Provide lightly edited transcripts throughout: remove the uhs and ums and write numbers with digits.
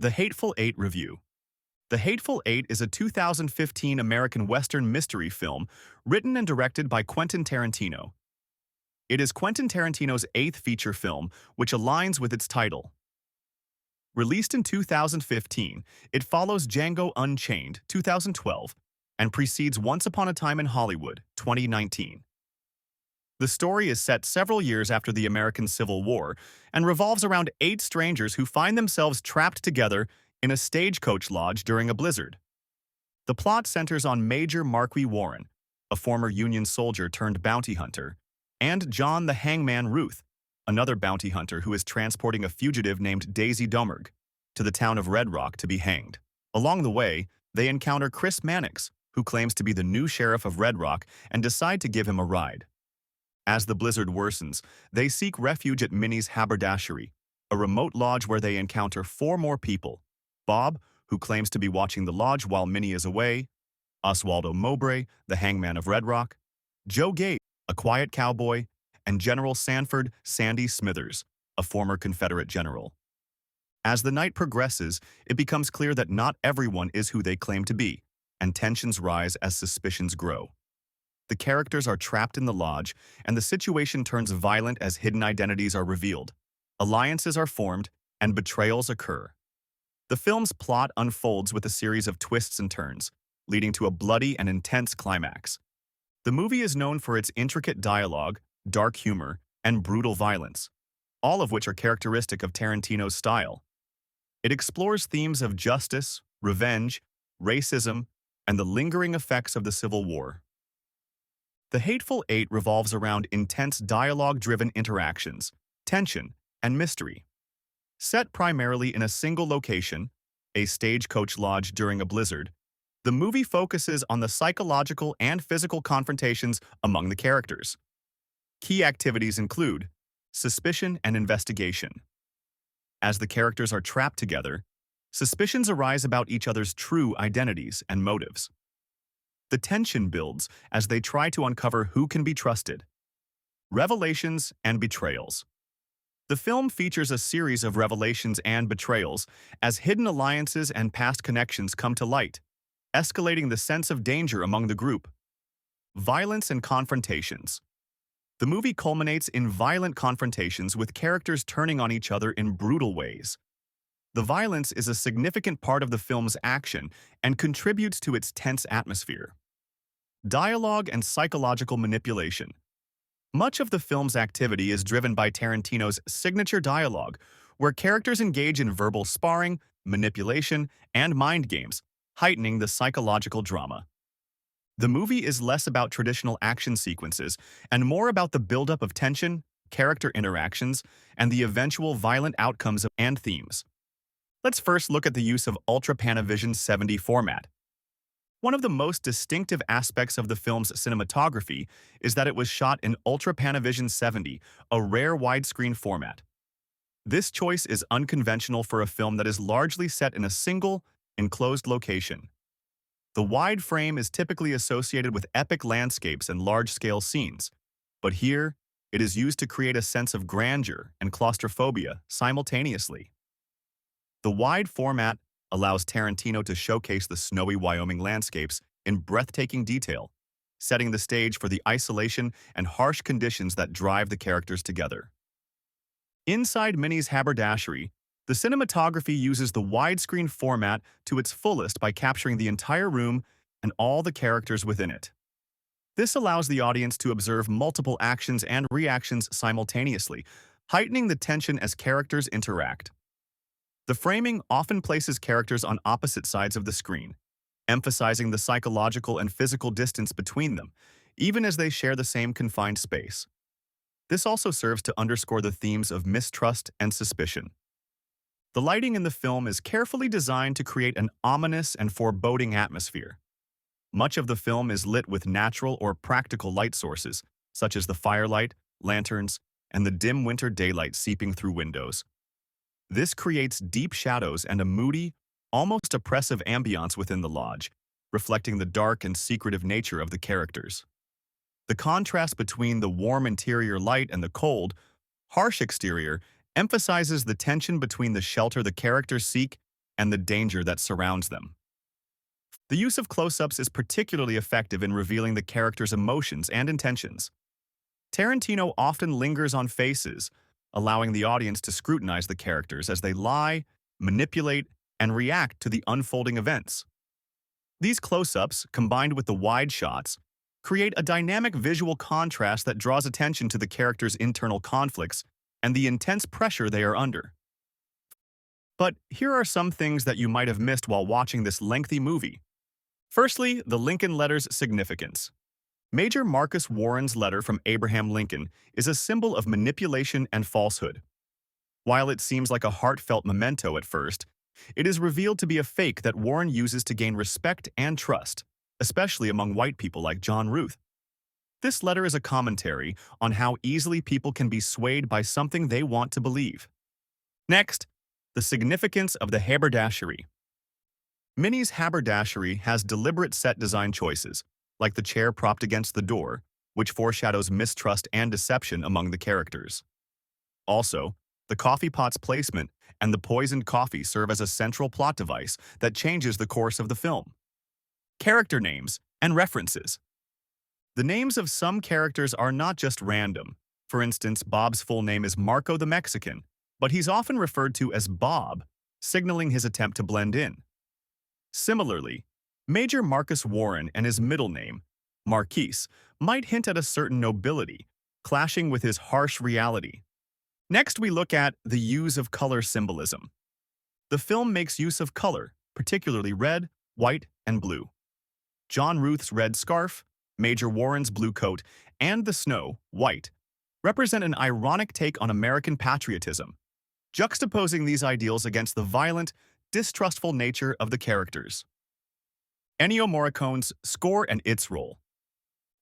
The Hateful Eight Review. The Hateful Eight is a 2015 American Western mystery film written and directed by Quentin Tarantino. It is Quentin Tarantino's eighth feature film, which aligns with its title. Released in 2015, it follows Django Unchained, 2012, and precedes Once Upon a Time in Hollywood, 2019. The story is set several years after the American Civil War and revolves around 8 strangers who find themselves trapped together in a stagecoach lodge during a blizzard. The plot centers on Major Marquis Warren, a former Union soldier turned bounty hunter, and John the Hangman Ruth, another bounty hunter who is transporting a fugitive named Daisy Domergue to the town of Red Rock to be hanged. Along the way, they encounter Chris Mannix, who claims to be the new sheriff of Red Rock, and decide to give him a ride. As the blizzard worsens, they seek refuge at Minnie's Haberdashery, a remote lodge where they encounter 4 more people: Bob, who claims to be watching the lodge while Minnie is away; Oswaldo Mowbray, the hangman of Red Rock; Joe Gate, a quiet cowboy; and General Sanford Sandy Smithers, a former Confederate general. As the night progresses, it becomes clear that not everyone is who they claim to be, and tensions rise as suspicions grow. The characters are trapped in the lodge, and the situation turns violent as hidden identities are revealed. Alliances are formed, and betrayals occur. The film's plot unfolds with a series of twists and turns, leading to a bloody and intense climax. The movie is known for its intricate dialogue, dark humor, and brutal violence, all of which are characteristic of Tarantino's style. It explores themes of justice, revenge, racism, and the lingering effects of the Civil War. The Hateful Eight revolves around intense dialogue-driven interactions, tension, and mystery. Set primarily in a single location, a stagecoach lodge during a blizzard, the movie focuses on the psychological and physical confrontations among the characters. Key activities include suspicion and investigation. As the characters are trapped together, suspicions arise about each other's true identities and motives. The tension builds as they try to uncover who can be trusted. Revelations and betrayals. The film features a series of revelations and betrayals as hidden alliances and past connections come to light, escalating the sense of danger among the group. Violence and confrontations. The movie culminates in violent confrontations with characters turning on each other in brutal ways. The violence is a significant part of the film's action and contributes to its tense atmosphere. Dialogue and psychological manipulation. Much of the film's activity is driven by Tarantino's signature dialogue, where characters engage in verbal sparring, manipulation, and mind games, heightening the psychological drama. The movie is less about traditional action sequences and more about the buildup of tension, character interactions, and the eventual violent outcomes and themes. Let's first look at the use of Ultra Panavision 70 format. One of the most distinctive aspects of the film's cinematography is that it was shot in Ultra Panavision 70, a rare widescreen format. This choice is unconventional for a film that is largely set in a single, enclosed location. The wide frame is typically associated with epic landscapes and large-scale scenes, but here, it is used to create a sense of grandeur and claustrophobia simultaneously. The wide format allows Tarantino to showcase the snowy Wyoming landscapes in breathtaking detail, setting the stage for the isolation and harsh conditions that drive the characters together. Inside Minnie's Haberdashery, the cinematography uses the widescreen format to its fullest by capturing the entire room and all the characters within it. This allows the audience to observe multiple actions and reactions simultaneously, heightening the tension as characters interact. The framing often places characters on opposite sides of the screen, emphasizing the psychological and physical distance between them, even as they share the same confined space. This also serves to underscore the themes of mistrust and suspicion. The lighting in the film is carefully designed to create an ominous and foreboding atmosphere. Much of the film is lit with natural or practical light sources, such as the firelight, lanterns, and the dim winter daylight seeping through windows. This creates deep shadows and a moody, almost oppressive ambiance within the lodge, reflecting the dark and secretive nature of the characters. The contrast between the warm interior light and the cold, harsh exterior emphasizes the tension between the shelter the characters seek and the danger that surrounds them. The use of close-ups is particularly effective in revealing the character's emotions and intentions. Tarantino often lingers on faces, allowing the audience to scrutinize the characters as they lie, manipulate, and react to the unfolding events. These close-ups, combined with the wide shots, create a dynamic visual contrast that draws attention to the characters' internal conflicts and the intense pressure they are under. But here are some things that you might have missed while watching this lengthy movie. Firstly, the Lincoln letter's significance. Major Marcus Warren's letter from Abraham Lincoln is a symbol of manipulation and falsehood. While it seems like a heartfelt memento at first, it is revealed to be a fake that Warren uses to gain respect and trust, especially among white people like John Ruth. This letter is a commentary on how easily people can be swayed by something they want to believe. Next, the significance of the haberdashery. Minnie's haberdashery has deliberate set design choices, like the chair propped against the door, which foreshadows mistrust and deception among the characters. Also, the coffee pot's placement and the poisoned coffee serve as a central plot device that changes the course of the film. Character names and references. The names of some characters are not just random. For instance, Bob's full name is Marco the Mexican, but he's often referred to as Bob, signaling his attempt to blend in. Similarly, Major Marcus Warren and his middle name, Marquise, might hint at a certain nobility, clashing with his harsh reality. Next, we look at the use of color symbolism. The film makes use of color, particularly red, white, and blue. John Ruth's red scarf, Major Warren's blue coat, and the snow, white, represent an ironic take on American patriotism, juxtaposing these ideals against the violent, distrustful nature of the characters. Ennio Morricone's score and its role.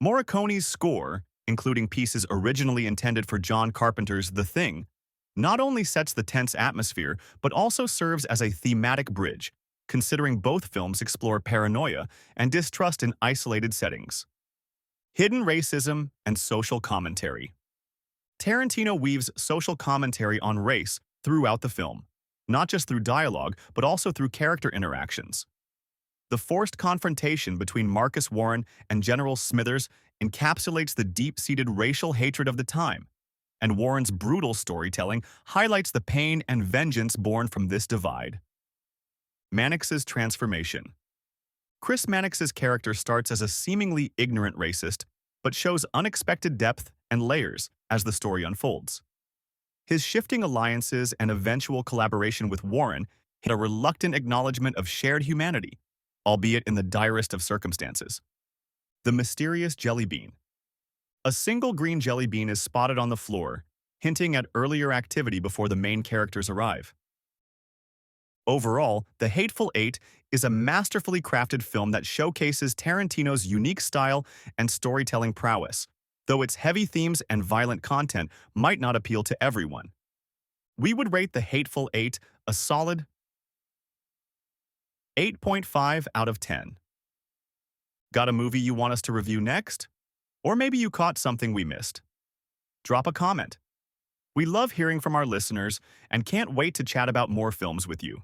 Morricone's score, including pieces originally intended for John Carpenter's The Thing, not only sets the tense atmosphere, but also serves as a thematic bridge, considering both films explore paranoia and distrust in isolated settings. Hidden racism and social commentary. Tarantino weaves social commentary on race throughout the film, not just through dialogue, but also through character interactions. The forced confrontation between Marcus Warren and General Smithers encapsulates the deep-seated racial hatred of the time, and Warren's brutal storytelling highlights the pain and vengeance born from this divide. Mannix's transformation. Chris Mannix's character starts as a seemingly ignorant racist, but shows unexpected depth and layers as the story unfolds. His shifting alliances and eventual collaboration with Warren hit a reluctant acknowledgement of shared humanity, albeit in the direst of circumstances. The mysterious jelly bean. A single green jelly bean is spotted on the floor, hinting at earlier activity before the main characters arrive. Overall, The Hateful Eight is a masterfully crafted film that showcases Tarantino's unique style and storytelling prowess, though its heavy themes and violent content might not appeal to everyone. We would rate The Hateful Eight a solid 8.5 out of 10. Got a movie you want us to review next? Or maybe you caught something we missed? Drop a comment. We love hearing from our listeners and can't wait to chat about more films with you.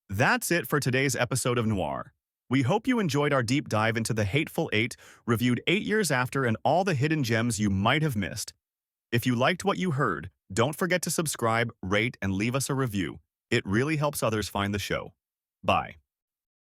That's it for today's episode of Noir. We hope you enjoyed our deep dive into The Hateful Eight, reviewed 8 years after, and all the hidden gems you might have missed. If you liked what you heard, don't forget to subscribe, rate, and leave us a review. It really helps others find the show. Bye.